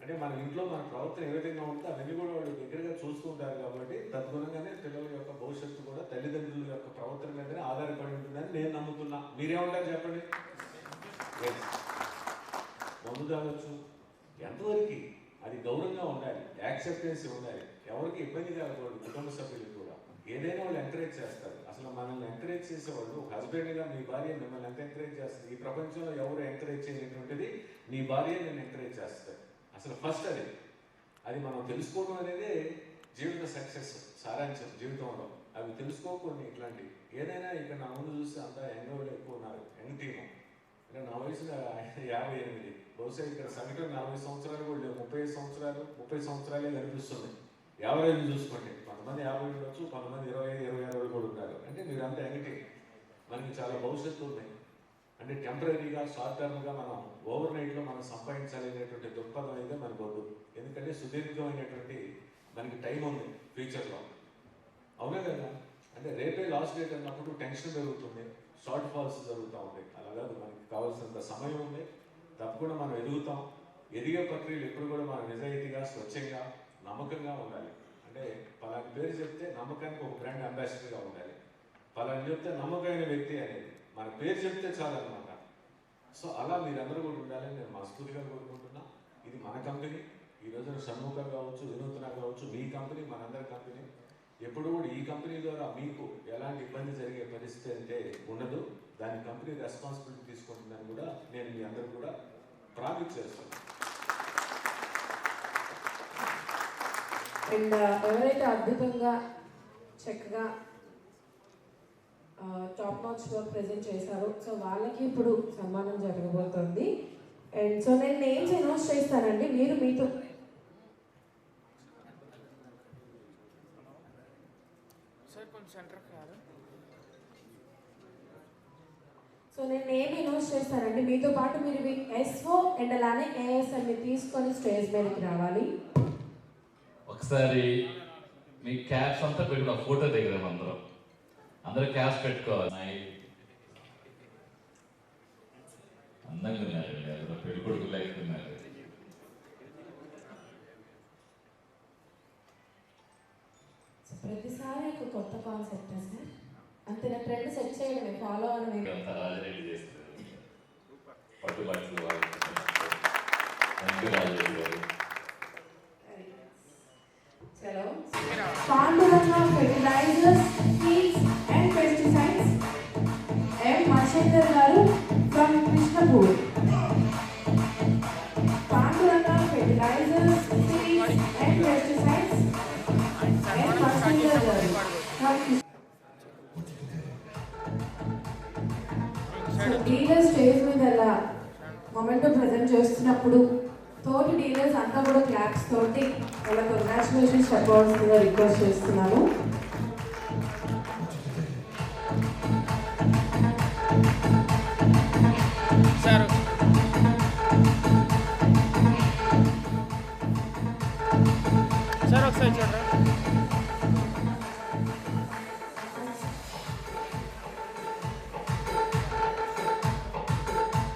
అంటే మన ఇంట్లో మన ప్రవర్తన ఏ విధంగా ఉంటే అవన్నీ కూడా వాళ్ళు దగ్గరగా చూసుకుంటారు. కాబట్టి తద్గుణంగానే పిల్లల యొక్క భవిష్యత్తు కూడా తల్లిదండ్రుల యొక్క ప్రవర్తన మీదనే ఆధారపడి ఉంటుందని నేను నమ్ముతున్నా. మీరేమంటారు చెప్పండి? మందు తాగొచ్చు, ఎంతవరకు అది గౌరవంగా ఉండాలి, యాక్సెప్టెన్స్ ఉండాలి, ఎవరికి ఇబ్బంది కలగకూడదు. కుటుంబ సభ్యులకు కూడా ఏదైనా వాళ్ళు ఎంకరేజ్ చేస్తారు. అసలు మనల్ని ఎంకరేజ్ చేసేవాళ్ళు ఒక హస్బెండ్గా మీ భార్య మిమ్మల్ని ఎంత ఎంకరేజ్ చేస్తుంది? ఈ ప్రపంచంలో ఎవరు ఎంకరేజ్ చేయనటువంటిది నీ భార్య నేను ఎంకరేజ్ చేస్తారు. అసలు ఫస్ట్ అది మనం తెలుసుకోవడం అనేది జీవిత సక్సెస్ సారాంశం జీవితంలో. అవి తెలుసుకోకుండా ఇట్లాంటి ఏదైనా ఇక్కడ నా ముందు చూస్తే అంతా యంగ్ వాళ్ళు ఎక్కువ ఉన్నారు, యంగ్ టీము. అంటే నా వయసు 58, బహుశా ఇక్కడ సగటు 40 సంవత్సరాలు కూడా లేవు, 30 సంవత్సరాలే కనిపిస్తుంది. యావరేజ్ చూసుకోండి, కొంతమంది 50 ఉండొచ్చు, కొంతమంది 25-26 కూడా ఉంటారు. అంటే మీరంతా యంగ్ టీం, మనకి చాలా భవిష్యత్తు ఉంది. అంటే టెంపరీగా షార్ట్ టర్మ్గా మనం ఓవర్ నైట్లో మనం సంపాదించాలి అనేటువంటి దృక్పథం అయితే మనకు వద్దు. ఎందుకంటే సుదీర్ఘమైనటువంటి మనకి టైం ఉంది ఫ్యూచర్లో. అవునా కదా? అంటే రేపే లాస్ట్ డేట్ అన్నప్పుడు టెన్షన్ పెరుగుతుంది, షార్ట్ ఫాల్స్ జరుగుతూ ఉంటాయి. అలా కాదు, మనకి కావాల్సినంత సమయం ఉంది, తప్పకుండా మనం ఎదుగుతాం. ఎదిగే ప్రక్రియలు ఎప్పుడు కూడా మనం నిజాయితీగా, స్వచ్ఛంగా, నమ్మకంగా ఉండాలి. అంటే పలాని పేరు చెప్తే నమ్మకానికి ఒక బ్రాండ్ అంబాసిడర్గా ఉండాలి. పలాని చెప్తే నమ్మకమైన వ్యక్తి అనేది మన పేరు చెప్తే చాలన్నమాట. సో అలా మీరందరూ కూడా ఉండాలని నేను మనస్ఫూర్తిగా కోరుకుంటున్నా. ఇది మన కంపెనీ. ఈ రోజున షణ్ముఖ కావచ్చు, వినూత్న కావచ్చు, మీ కంపెనీ, మనందరి కంపెనీ. ఎప్పుడు కూడా ఈ కంపెనీ ద్వారా మీకు ఎలాంటి ఇబ్బంది జరిగే పరిస్థితి అంటే ఉండదు. దాని కంపెనీ రెస్పాన్సిబిలిటీ తీసుకుంటుందని కూడా నేను మీ అందరూ కూడా ప్రామిస్ చేస్తున్నాను. అండ్ ఎవరైతే అద్భుతంగా చక్కగా టాప్ నాచ్ వర్క్ ప్రెజెంట్ చేశారో సో వాళ్ళకి ఇప్పుడు సన్మానం జరగబోతుంది. అండ్ సో నేను నేమ్స్ అనౌన్స్ చేస్తానండి, మీరు మీతో సో నేను నేమ్ అనౌన్స్ చేస్తానండి, మీతో పాటు మీరు ఎస్ఓ అండ్ అలానే ఏఎస్ఎంని తీసుకొని స్టేజ్ మీదకి రావాలి. ఒకసారి మీ క్యాప్స్ అంతా పెట్టుకున్న ఫోటో దగ్గర అందరూ క్యాప్స్ పెట్టుకోవాలి. అందంగా ఉన్నారు, పెళ్లి కొడుకు లేకున్నారు. ప్రతిసారి ఒక కొత్త కాన్సెప్ట్ సార్, అంతే నా ట్రెండ్ సెట్ చేయడమే, ఫాలో అవడమే. రాజరెడ్డి చేస్తారు, పట్టుబట్టలు రాజరెడ్డి గారు. చలో, Panduranga fertilisers, seeds and pesticides, M Mahender garu Krishnapur. Panduranga Fertilizers, Seeds and Pesticides and Masanga Garu from dealers stage మీద అలా మొమెంటో ప్రజెంట్ చేస్తున్నప్పుడు తోటి డీలర్స్ అంతా కూడా క్లాప్స్ తోటి వాళ్ళ కంగ్రాచులేషన్స్ చెప్పవలసిందిగా రిక్వెస్ట్ చేస్తున్నాను. సార్ సార్ ఒకసారి చూడరా.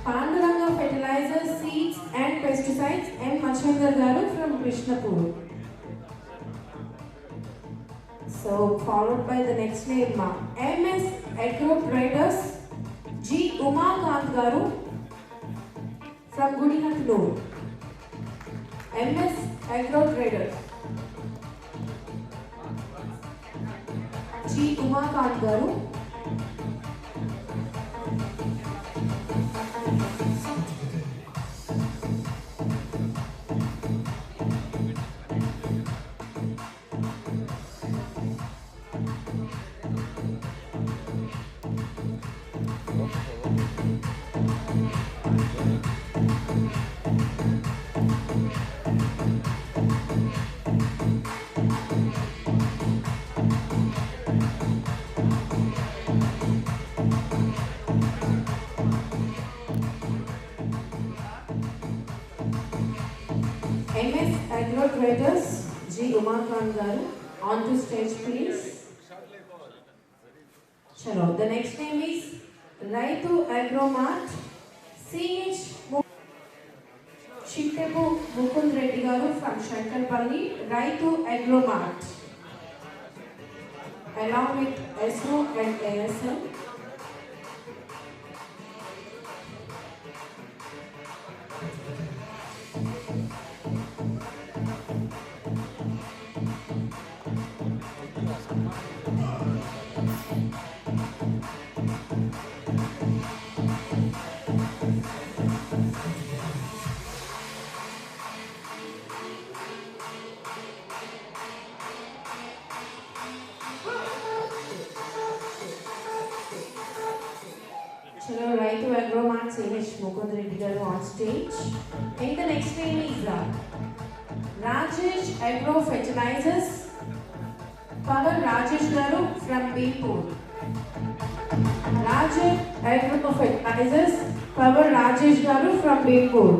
Panduranga Fertilizers, Seeds and Pesticides and Machandar Garu from Krishnapur. So followed by the next name, MS Agro Traders, G. Umakant Garu from Gudihatnur. MS Agro Traders, G. Umakant Garu. MS Agro Traders, G. Umakant Garu, on to stage please. Chalo, the next name is Raitu Agromart, CH Chintepu Mukund Reddy Garu from Shankarpalli, Raitu Agromart, along with SO and ASL. Chalo, Raitu Agromart, CH Mukund Reddy Garu on stage. And the next name is Rajesh Agro Fertilizers, Power Rajesh Garu from Bipur. Rajesh Agro Fertilizers, Power Rajesh Garu from Bipur.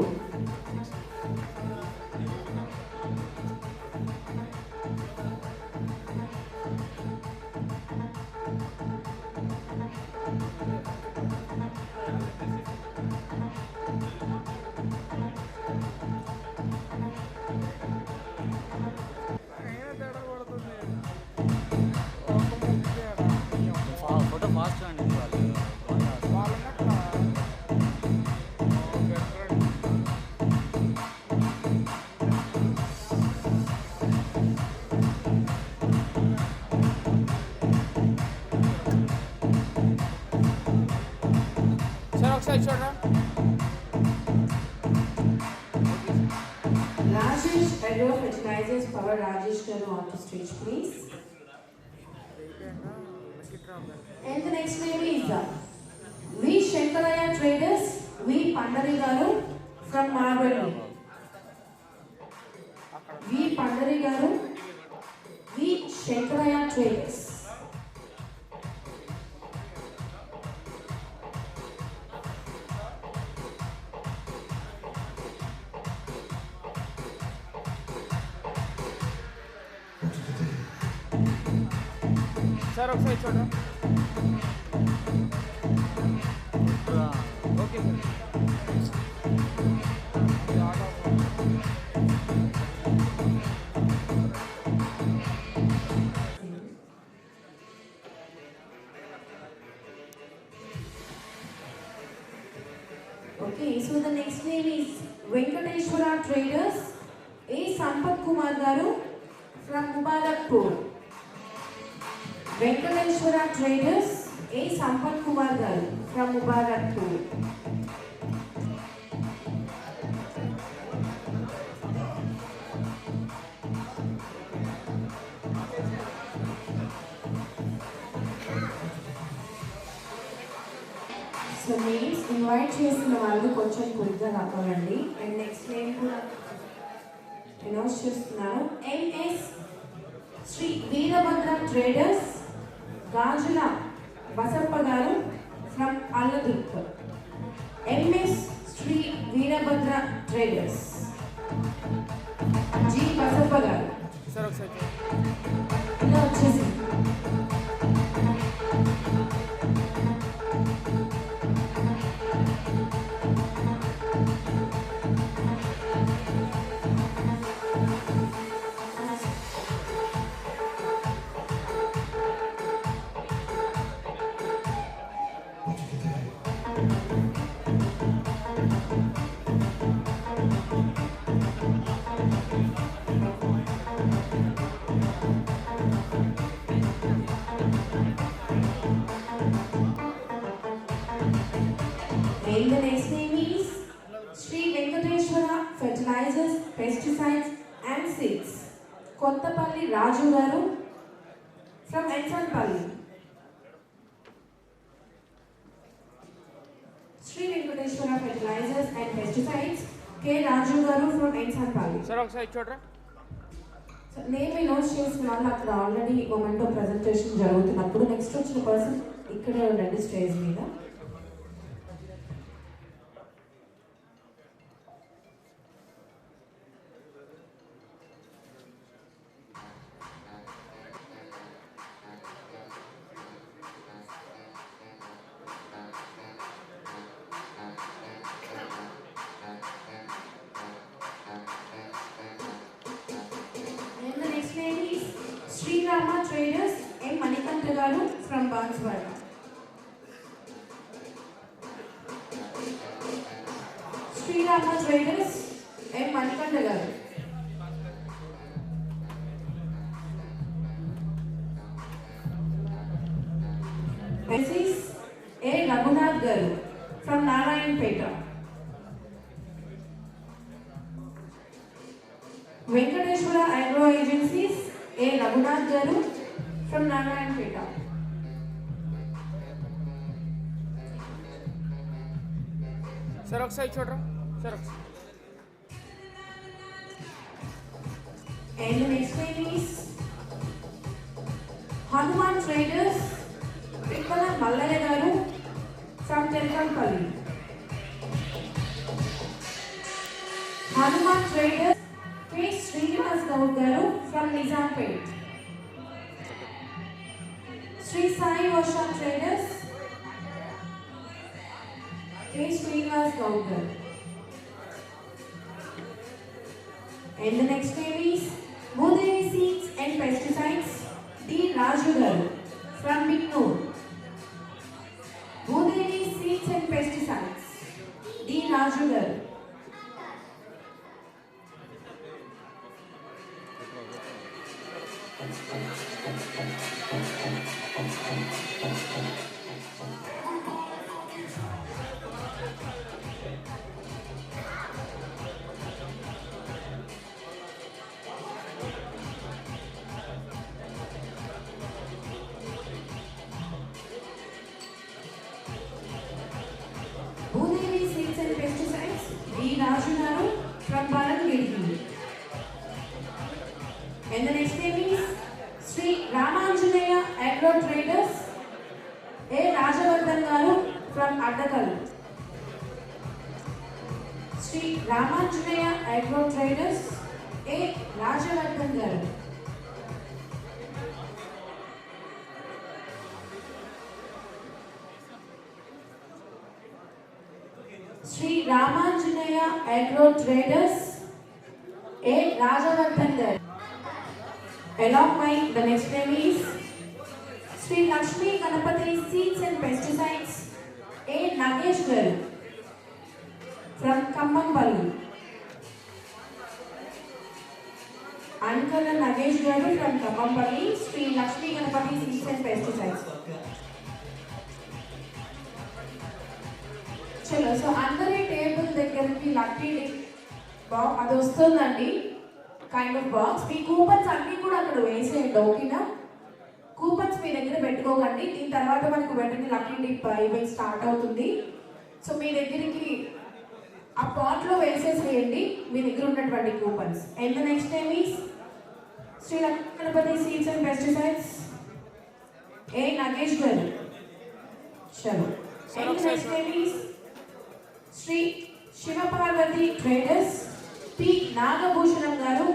Photo fast అండి సార్ ఒకసారి చూడరా. Rajesh Agro Fertilizers, Power Rajesh Garu on to stage please. And the next name is V. Shankaraya Traders, V. Pandari Garu from Marwari. V. Pandari Garu, V. Shankaraya Traders. Sir ఒకసారి చూడరా. Okay sir. Okay, so the next name is Venkateshwara Traders, A. Sampat Kumar Garu from Mubarakpur. Venkateshwara Traders, A. Sampat Kumar Garu from Mubarakpur. Invite చేసిన వాళ్ళు కొంచెం క్విక్గా రావాలండి. అండ్ నెక్స్ట్ నేమ్ కూడా అనౌన్స్ చేస్తున్నాను. MS Shri Veerabhadra traders Gajula Basappa garu from Alladurg. MS Shri Veerabhadra traders G Basappa garu sir ఒకసారి ఇలా వచ్చేసి And the next name is Sri Venkateshwara Fertilizers, Pesticides and Seeds. Kottapalli Raju Garu from Ensanpalli. Sri Venkateshwara Fertilizers and Pesticides, K. Raju Garu from Ensanpalli. Sir ఒకసారి చూడరా. నేమ్ అనౌన్స్ చేసిన వాళ్ళు అక్కడ ఆల్రెడీ మొమెంటో ప్రజెంటేషన్ జరుగుతున్నప్పుడు నెక్స్ట్ వచ్చిన పర్సన్ ఇక్కడ రండి స్టేజ్ మీద. And the next name is Sri Rama Traders M. Manikanta Garu from Banswara. Sri Rama Traders M. Manikanta Garu. Mrs. A. Raghunath Garu from Narayanpeta. Venkateshwara Agro Agencies A. Raghunath Garu from Narayanpeta. Sir ఒకసారి చూడరా. సార్ ఒకసారి And the next name is Hanuman Traders Pippala Mallaya Garu from Telkanpalli. Hanuman Traders K. Srinivas Garu from Nizampet. Sri Sai Ocean Traders K. Srinivas Garu. And the next name is Bhudevi Seeds and Pesticides D. Raju Garu from Bignur. Bhudevi Seeds and Pesticides D. Raju Garu. Bhudevi Seeds and Pesticides D. Raju Garu from Balangiri. And the next name is Sri Ramanjanaya Agro Traders A. Rajavardhan Garu from Addakal. Sri Ramanjanaya Agro Traders A. Rajavardhan Garu. Sri Ramanjanaya Agro Traders A. Rajavardhan Garu. Along with the next name is Sri Lakshmi Ganapati Seeds and Pesticides A. Nagesh Garu from Kambambali. Ankala Nagesh Garu from Kambambali, Sri Lakshmi Ganapati Seeds and Pesticides. చలో సో అందరి టేబుల్ దగ్గరికి లక్కీ బాక్స్ అది వస్తుందండి, kind of box. Me coupons అన్నీ కూడా అక్కడ వేసేయండి, ఓకేనా? కూపన్స్ మీ దగ్గర పెట్టుకోకండి. దీని తర్వాత మనకు వెంటనే లక్కీ డిప్ ఈవెంట్ స్టార్ట్ అవుతుంది. సో మీ దగ్గరికి ఆ పాట్లో వేసేసేయండి మీ దగ్గర ఉన్నటువంటి coupons. And the next name is Shri Lakshmipathi seeds and pesticides A Nagesh garu. చలో. And the next name is Shri Shivaparvathi traders P Nagabhushanam garu.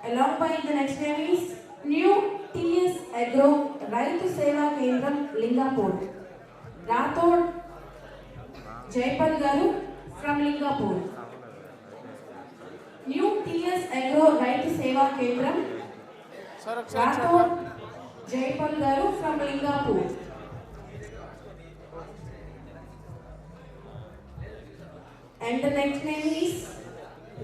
Along by the next name is New TS Agro Raitu Seva Kendram Lingapur. Rathod Jaipal Garu from Lingapur. New TS Agro Raitu Seva Kendram Rathod Jaipal Garu from Lingapur. And the next name is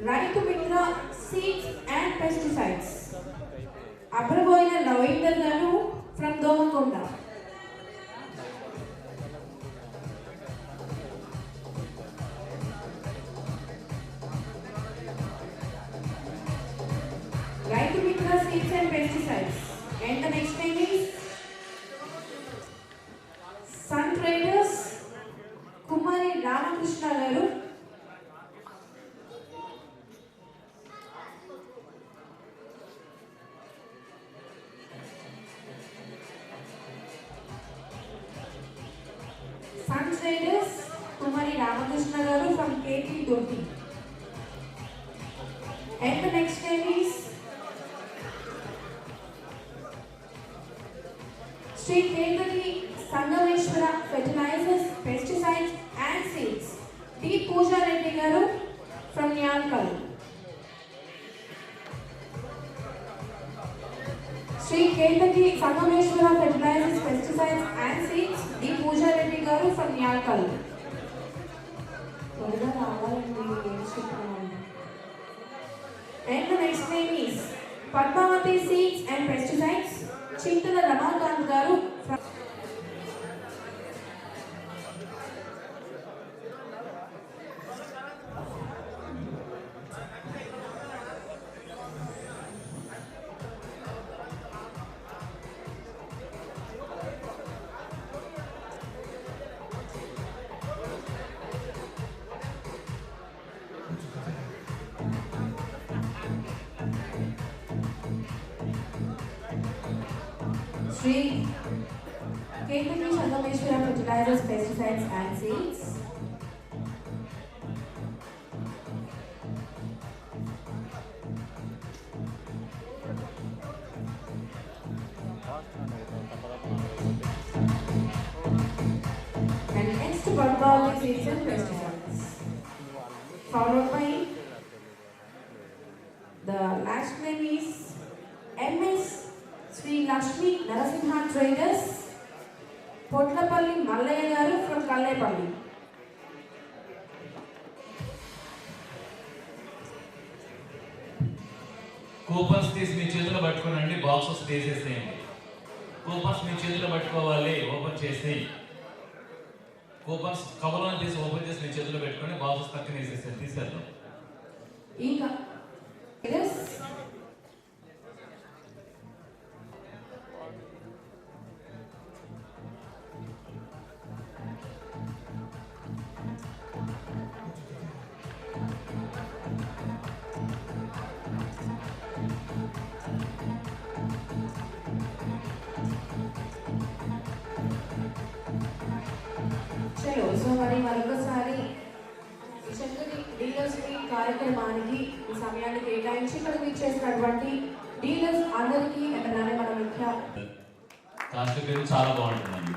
Raitu Mitra Seeds and Pesticides. Abraboyna Ravindra Garu from Domakonda. Raitu Mitra Seeds and Pesticides. And the next name is Sun Traders Kumari Ramakrishna Garu. Sun Traders Kumari Ramakrishna Garu from KT Durti. And the next name is Sri Kendaki Sangameshwara Fertilizers, Pesticides and Seeds. D. Pooja Reddy Garu from Nyankalu. Sri Kendaki Sangameshwara Fertilizers, Pesticides and Seeds. D. Pooja Reddy Garu from Nyankalu. And the next name is Padmavati Seeds and Pesticides. Chintala Ramakant Garu from Sri Kendaki Sangameshwara Fertilizers, Pesticides and Seeds. And next Padmavati Seeds and Pesticides. Followed by the last name is MS Sri Lakshmi Narasimha Traders, Potlapalli Mallaya Garu from Kallepalli. Coupons తీసి మీ చేతిలో పట్టుకోనండి, బాక్సెస్ తీసేసేయండి. కూపన్స్ మీ చేతిలో పట్టుకోవాలి, ఓపెన్ చేసి కూపన్స్ కవర్లను తీసి ఓపెన్ చేసి మీ చేతిలో పెట్టుకొని బాక్సెస్ పక్కన వేసేసేయండి. తీసేద్దాం. ఇంకా చలో. సో మరి మరొకసారి చక్కటి డీలర్స్ మీట్ కార్యక్రమానికి ఈ సమయాన్ని కేటాయించి ఇక్కడికి ఇచ్చేసినటువంటి డీలర్స్ అందరికీ వెంటనే మన ముఖ్య కాస్ట్ పేరు చాలా బాగుంటుందండి.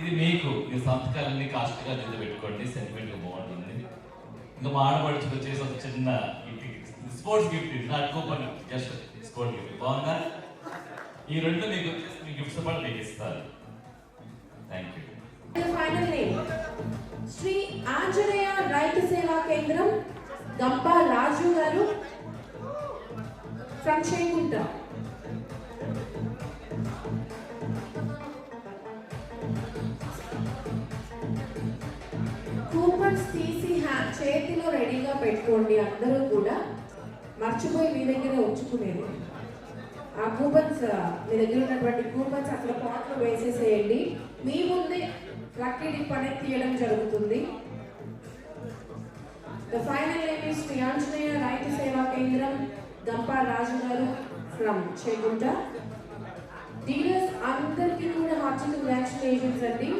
ఇది మీకు మీ సంతకాలన్నీ కాస్ట్గా దిద్దు పెట్టుకోండి, సెంటిమెంట్గా బాగుంటుంది. ఇంకా మా ఆడపడుచుకు వచ్చేసి ఒక చిన్న స్పోర్ట్స్ గిఫ్ట్, ఇది నా కూపన్, జస్ట్ స్పోర్ట్స్ గిఫ్ట్. బాగుందా? ఈ రెండు మీకు వచ్చేసి మీ గిఫ్ట్స్ కూడా మీకు ఇస్తారు. Thank you. Final name Shri Anjaneya Raithu Seva కేంద్రం గంపా రాజు గారు ఫ్రమ్ చేకుంట. కూపన్స్ తీసి చేతిలో రెడీగా పెట్టుకోండి. అందరూ కూడా మర్చిపోయి మీ దగ్గర ఉంచుకునేది. ఆ కూపన్స్ మీ దగ్గర ఉన్నటువంటి కూపన్స్ అక్కడ పాట్లో వేసేసేయండి. మీ ముందే లక్కీ డిప్ అనేది తీయడం జరుగుతుంది. The final name is Shri Anjaneya Raithu Seva కేంద్రం గంపా రాజు గారు ఫ్రమ్ చేగుంట. డీలర్స్ అందరికీ కూడా హార్టీ కంగ్రాచులేషన్స్ అండి.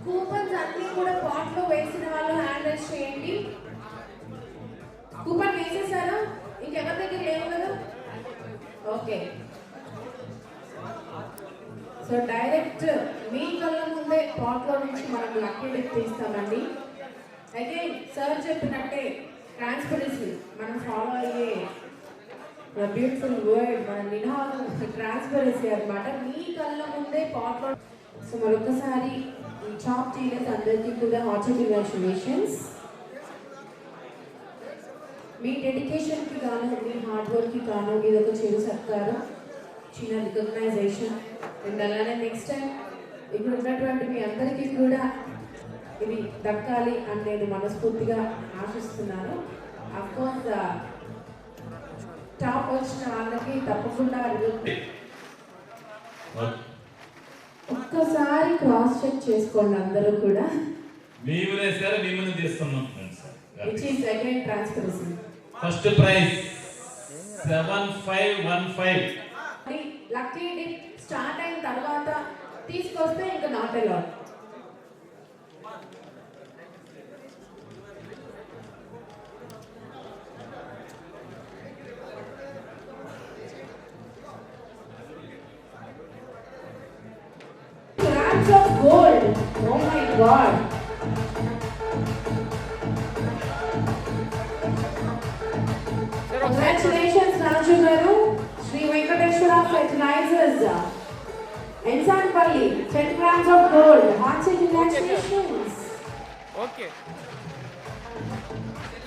కూపన్స్ అన్ని కూడా పాట్లో వేసిన వాళ్ళు హ్యాండ్ రైజ్ చేయండి. కూపన్ వేసేసారా? ఇంకెవరి దగ్గర లేవు కదా? ఓకే. సో డైరెక్ట్ మీ కళ్ళ ముందే పాట్లో నుంచి మనం లక్కీ డిప్ తీస్తామండి. అయితే సార్ చెప్పినట్టే ట్రాన్స్పరెన్సీ మనం ఫాలో అయ్యే బ్యూటిఫుల్ వర్డ్, మన నినాదం ట్రాన్స్పరెన్సీ అనమాట. మీ కళ్ళ ముందే పాట్లో. సో మరొకసారి ఈ చాప్ డీలర్స్ అందరికీ కూడా హార్టీ కంగ్రాచులేషన్స్. మీ డెడికేషన్కి గాను, మీ హార్డ్ వర్క్కి గాను ఇది ఒక చిరు సత్కారం, చిన్న రికగ్నైజేషన్. అండ్ అలానే నెక్స్ట్ టైం ఇక్కడ ఉన్నటువంటి మీ అందరికీ కూడా ఇది దక్కాలి అని నేను మనస్ఫూర్తిగా ఆశిస్తున్నాను. అఫ్కోర్స్ టాప్ వచ్చిన వాళ్ళకి తప్పకుండా ఒక్కసారి క్రాస్ చెక్ చేసుకోండి అందరూ కూడా. Which is again transparency. First prize 7515. Lucky dip start అయిన తర్వాత తీసుకొస్తే ఇంకా not allowed. Grams of gold. Oh my God. Congratulations Raju garu. Sri Venkateshwara Fertilizers Ensanpalli 10 grams of gold. Hearty congratulations. Okay.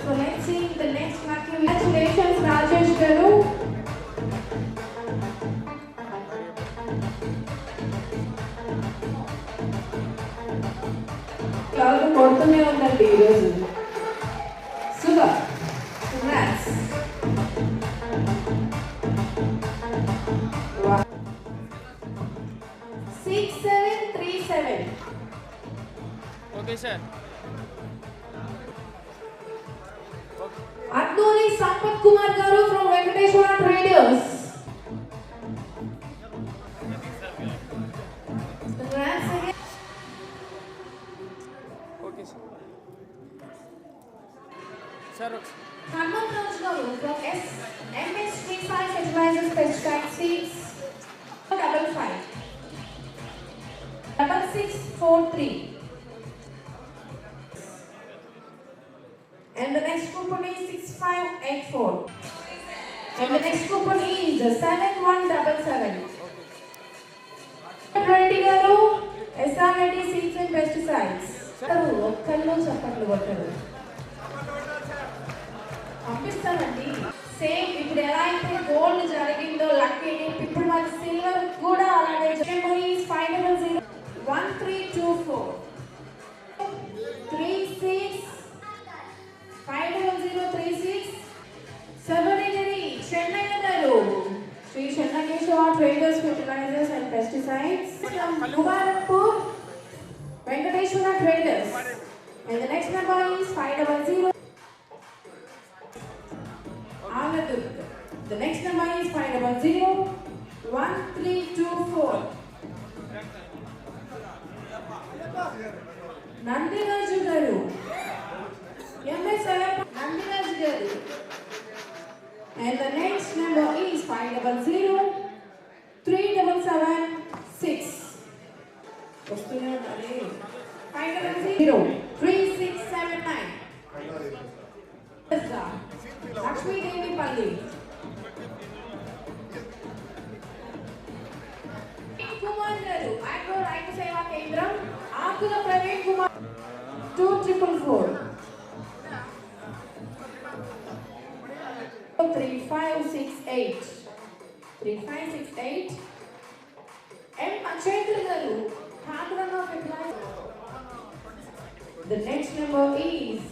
So let's see the next lucky. Congratulations Rajesh garu. కాదు కొడుతూనే ఉందండి ఈరోజు. Super. Congrats. 6737. Okay, sir. Adnuri Sampat Kumar garu from Venkateshwara Traders. Congrats again. Okay, sir. Sir, Harman Raj garu from MS 35 Fertilizers Pesticide Seeds 55 6643. And the next coupon is 6584. And the next coupon is 7177. 20 garu SRAD Seeds and Pesticides. ఒక్కళ్ళు చప్పట్లు కొట్టరు. పంపిస్తామండి. సేమ్ ఇప్పుడు ఎలా అయితే గోల్డ్ జరిగిందో లక్కీ డిప్, ఇప్పుడు మన సిల్వర్ కూడా అలానే. Memories 500 1324 36 50036 Savarigiri Chennai garu Sri Chennakeshwara Traders Fertilizers and Pesticides from Mubarakpur Venkateshwara Traders. And the next number is 500 Aladurg. The next number is 500 1324 Nandiraju garu MS Nandiraju garu. And the next number is 500 3776. 500 3679. Lakshmi Devi Palli. Kumar garu Agro Raitu Seva Kendram Akula Praveen Kumar 2444 3568 3568. M Achendra garu Hagrana Fertilizer. The next number is